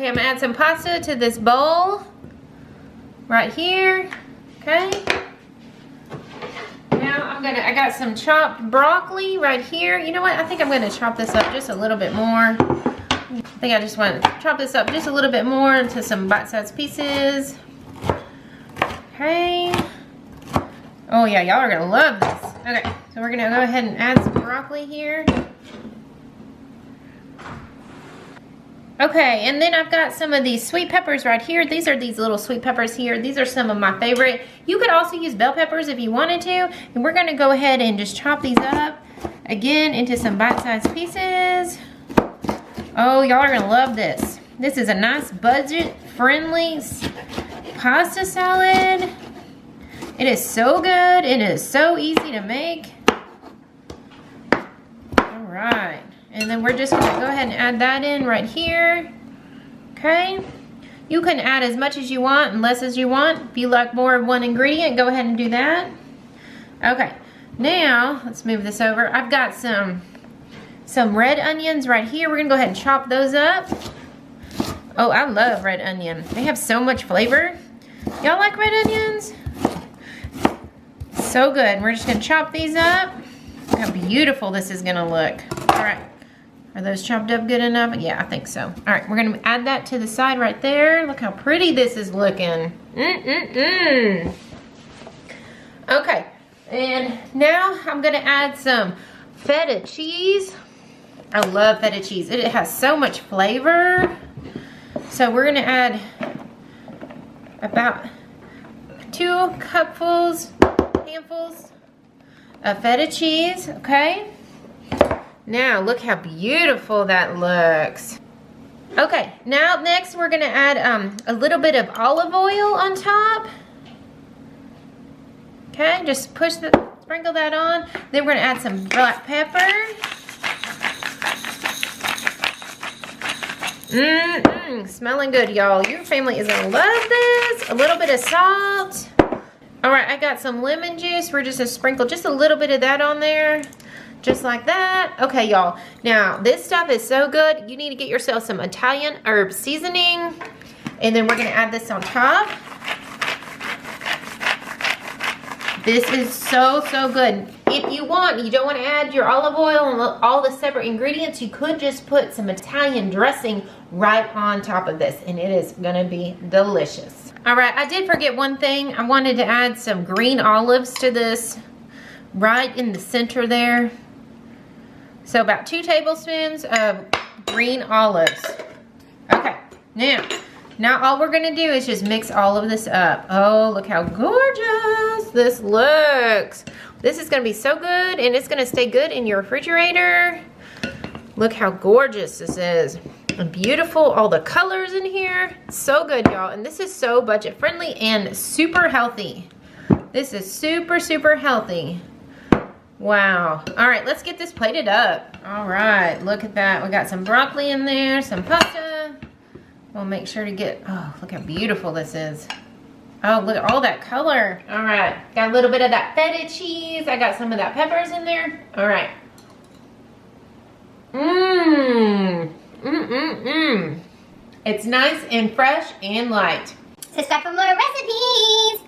Okay, I'm gonna add some pasta to this bowl right here. Okay. Now I got some chopped broccoli right here. You know what? I think I'm gonna chop this up just a little bit more. I think I just want to chop this up just a little bit more into some bite-sized pieces. Okay. Oh yeah, y'all are gonna love this. Okay, so we're gonna go ahead and add some broccoli here. Okay, and then I've got some of these sweet peppers right here. These are these little sweet peppers here. These are some of my favorite. You could also use bell peppers if you wanted to. And we're gonna go ahead and just chop these up again into some bite-sized pieces. Oh, y'all are gonna love this. This is a nice budget-friendly pasta salad. It is so good. It is so easy to make. All right. And then we're just gonna go ahead and add that in right here. Okay. You can add as much as you want and less as you want. If you like more of one ingredient, go ahead and do that. Okay. Now, let's move this over. I've got some red onions right here. We're gonna go ahead and chop those up. Oh, I love red onion. They have so much flavor. Y'all like red onions? So good. We're just gonna chop these up. Look how beautiful this is gonna look. All right. Are those chopped up good enough? Yeah, I think so. All right, we're gonna add that to the side right there. Look how pretty this is looking. Okay, and now I'm gonna add some feta cheese. I love feta cheese. It has so much flavor. So we're gonna add about 2 handfuls of feta cheese, okay? Now, look how beautiful that looks. Okay, now next we're gonna add a little bit of olive oil on top. Okay, just sprinkle that on. Then we're gonna add some black pepper. Smelling good, y'all. Your family is gonna love this. A little bit of salt. All right, I got some lemon juice. We're just gonna sprinkle just a little bit of that on there. Just like that. Okay, y'all. Now, this stuff is so good. You need to get yourself some Italian herb seasoning. And then we're going to add this on top. This is so, so good. If you want, you don't want to add your olive oil and all the separate ingredients, you could just put some Italian dressing right on top of this. And it is going to be delicious. All right, I did forget one thing. I wanted to add some green olives to this right in the center there. So about 2 tablespoons of green olives. Okay, now all we're gonna do is just mix all of this up. Oh, look how gorgeous this looks. This is gonna be so good, and it's gonna stay good in your refrigerator. Look how gorgeous this is. And beautiful, all the colors in here. So good, y'all. And this is so budget friendly and super healthy. This is super, super healthy. Wow. All right, let's get this plated up. All right, look at that. We got some broccoli in there, some pasta. We'll make sure to get, oh, look how beautiful this is. Oh, look at all that color. All right, got a little bit of that feta cheese. I got some of that peppers in there. All right. It's nice and fresh and light. Subscribe for more recipes.